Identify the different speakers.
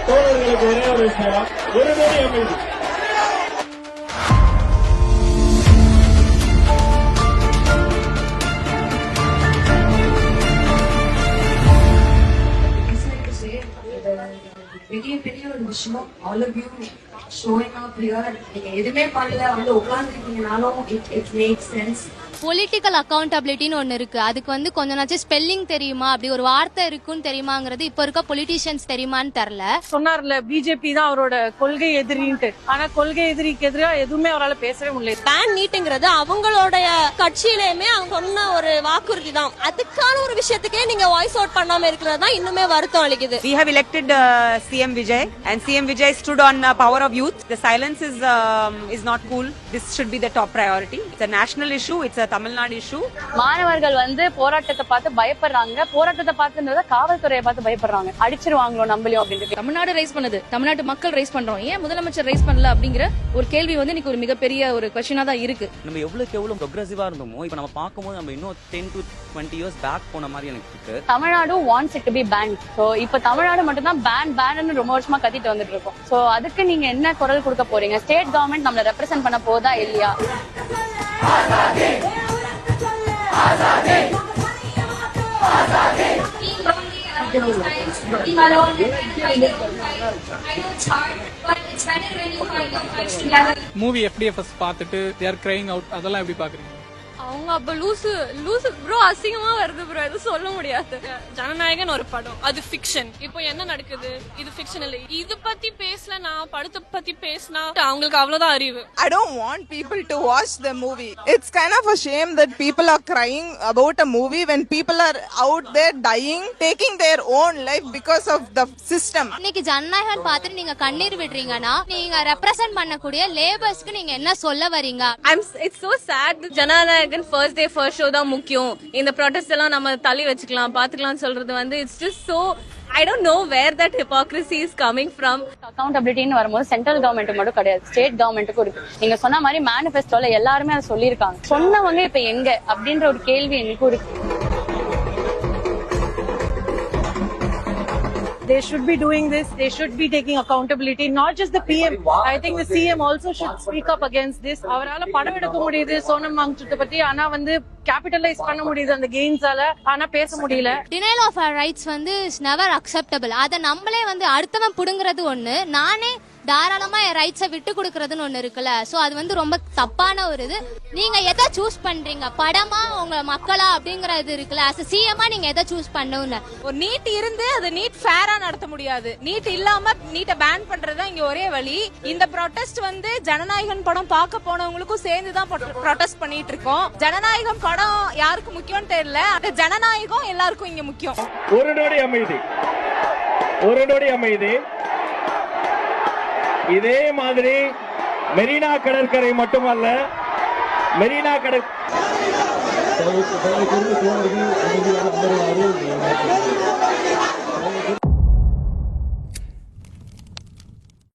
Speaker 1: தோழர்களுக்கு ஒரே ஒரு விஷயம், ஒரு நொடி அமைதி.
Speaker 2: பெரிய பெரிய ஒரு விஷயம். All of you showing up here. நீங்க எதுவுமே பண்ணல, வந்து உட்கார்ந்துருக்கீங்கனாலும் இட் மேக்ஸ் சென்ஸ்.
Speaker 3: பொலிட்டிக்கல் அக்கௌண்டபிலிட்டின்னு ஒன்று இருக்கு. அதுக்கு வந்து கொஞ்ச நாச்சும் ஸ்பெல்லிங் தெரியுமா, அப்படி ஒரு வார்த்தை இருக்குன்னு தெரியுமாங்கிறது இப்ப இருக்க பொலிட்டிஷியன்ஸ் தெரியுமான்னு தெரியல.
Speaker 4: சொன்னார்ல பிஜேபி தான் அவரோட கொள்கை எதிரின்ட்டு, ஆனா கொள்கை எதிரிக்கு எதிராக எதுவுமே அவரால் பேசவே முடியல.
Speaker 5: பேன் நீட்டுங்கிறது அவங்களோட கட்சியிலேயுமே அவங்க சொன்ன ஒரு வாக்குறுதி தான். அதுக்கான ஒரு விஷயத்துக்கே நீங்க வாய்ஸ் அவுட் பண்ணாம இருக்கிறது தான் இன்னுமே வருத்தம் அளிக்குது.
Speaker 6: We have elected CM Vijay and CM Vijay stood on power of youth. The silence is not cool. This should be the top priority. It's a national issue. It's a Tamil Nadu issue.
Speaker 4: மாணவர்கள் வந்து போராட்டத்தை பார்த்து பயப்படுறாங்க. போராட்டத்தை பார்த்து காவல்துறையை பார்த்து பயப்படுறாங்க. அடிச்சிருவாங்களோ நம்மளையும் அப்படின்னு.
Speaker 7: தமிழ்நாடு ரைஸ் பண்ணுது, தமிழ்நாட்டு மக்கள் ரைஸ் பண்றோம், ஏன் முதலமைச்சர் ரைஸ் பண்ணல அப்படிங்கிற ஒரு கேள்வி வந்து இன்னைக்கு ஒரு மிகப்பெரிய ஒரு கொஸ்டினா தான் இருக்கு.
Speaker 8: நம்ம எவ்வளவு ப்ரோக்ரஸிவா இருந்தோமோ இப்ப நம்ம பார்க்கும்போது நம்ம இன்னும் 10 to 20 years பேக் போன மாதிரி எனக்கு இருக்கு.
Speaker 4: Tamil Nadu wants it to be ban. So இப்ப தமிழ்நாடு மட்டும் தான் பேன் ரொம்ப வருஷமா கத்திட்டு வந்துட்டு இருக்கோம். சோ அதுக்கு நீங்க என்ன குரல் கொடுக்க போறீங்க? ஸ்டேட் கவர்மெண்ட் நம்மள ரெப்ரசென்ட் பண்ண போதா இல்லையா?
Speaker 9: மூவி FDFS பார்த்துட்டு they are crying out, அதெல்லாம் எப்படி பாக்குறீங்க?
Speaker 5: அவங்க அப்ப லூசு ப்ரோ, அசிங்கமா வருது ப்ரோ, எதுவும் சொல்ல முடியாது. ஜனநாயகன் ஒரு படம், அது ஃபிக்ஷன். இப்போ என்ன நடக்குது? இது ஃபிக்ஷன் இல்ல. இது பத்தி பேசலனா, படத்தை பத்தி பேசினா அவங்களுக்கு அவ்வளவுதான் அறிவு.
Speaker 10: I don't want people to watch the movie. It's kind of a shame that people are crying about a movie when people are out there dying, taking their own life because of the system.
Speaker 3: இன்னைக்கு ஜனநாயகன் பார்த்துட்டு நீங்க கண்ணீர் விடுறீங்கன்னா நீங்க represent பண்ணக்கூடிய லேபர்ஸ்க்கு நீங்க என்ன சொல்ல வரீங்க?
Speaker 5: It's so sad. Jananayagan first day first show தான் முக்கியம். இந்த ப்ரொடெஸ்ட் எல்லாம் நம்ம தள்ளி வச்சுக்கலாம், பாத்துக்கலாம் சொல்றது வந்து it's just so I don't know where that hypocrisy is coming from.
Speaker 4: அக்கௌண்டபிலிட்டின்னு வரும்போது சென்ட்ரல் கவர்மெண்ட் மட்டும் கிடையாது, ஸ்டேட் கவர்மெண்ட்டுக்கும் இருக்கு. நீங்க சொன்ன மாதிரி மேனிஃபெஸ்டோல எல்லாருமே அதை சொல்லியிருக்காங்க. சொன்னவங்க இப்ப எங்க அப்படின்ற ஒரு கேள்வி எனக்கும் இருக்கு. They should be doing this. They should be taking accountability. Not just the PM. I think the CM also should speak up against this. அவரால படம் எடுக்க முடியுது சோனம் வாங்சுட்ட பத்தி, ஆனா வந்து கேபிட்டலைஸ் பண்ண முடியுது அந்த கெயின்ஸால, ஆனா பேச முடியல.
Speaker 3: டினைல் ஆஃப் our rights வந்து இஸ் நெவர் அக்செப்டபிள். அதை நம்மளே வந்து அடுத்தவன் புடுங்கிறது ஒண்ணு, நானே தாராளமா என் ரைட்ஸை விட்டு கொடுக்கறதுன்னு ஒண்ணு இருக்குல்ல. சோ அது வந்து ரொம்ப தப்பான ஒரு இது. நீங்க எதை சூஸ் பண்றீங்க, படமா உங்க மக்களா அப்படிங்கறது இருக்குல்ல. as a CM நீங்க எதை சூஸ் பண்ணணும்னு
Speaker 5: ஒரு நீட் இருந்து அது நீட் ஃபேரா நடத்த முடியாது. நீட் இல்லாம நீட்டை பேன் பண்றதா இங்க ஒரே வழி. இந்த ப்ரொடெஸ்ட் வந்து ஜனநாயகன் படம் பார்க்க போனவங்களுக்கும் சேர்ந்துதான் ப்ரொடெஸ்ட் பண்ணிட்டு இருக்கோம். ஜனநாயகம் படம் யாருக்கு முக்கியம் தெரியல, அந்த ஜனநாயகம் எல்லாருக்கும் இங்க முக்கியம்.
Speaker 1: ஒரு நொடி அமைதி, ஒரு நொடி அமைதி. இதே மாதிரி மெரினா கடற்கரை மட்டுமல்ல, மெரினா கடற்கரை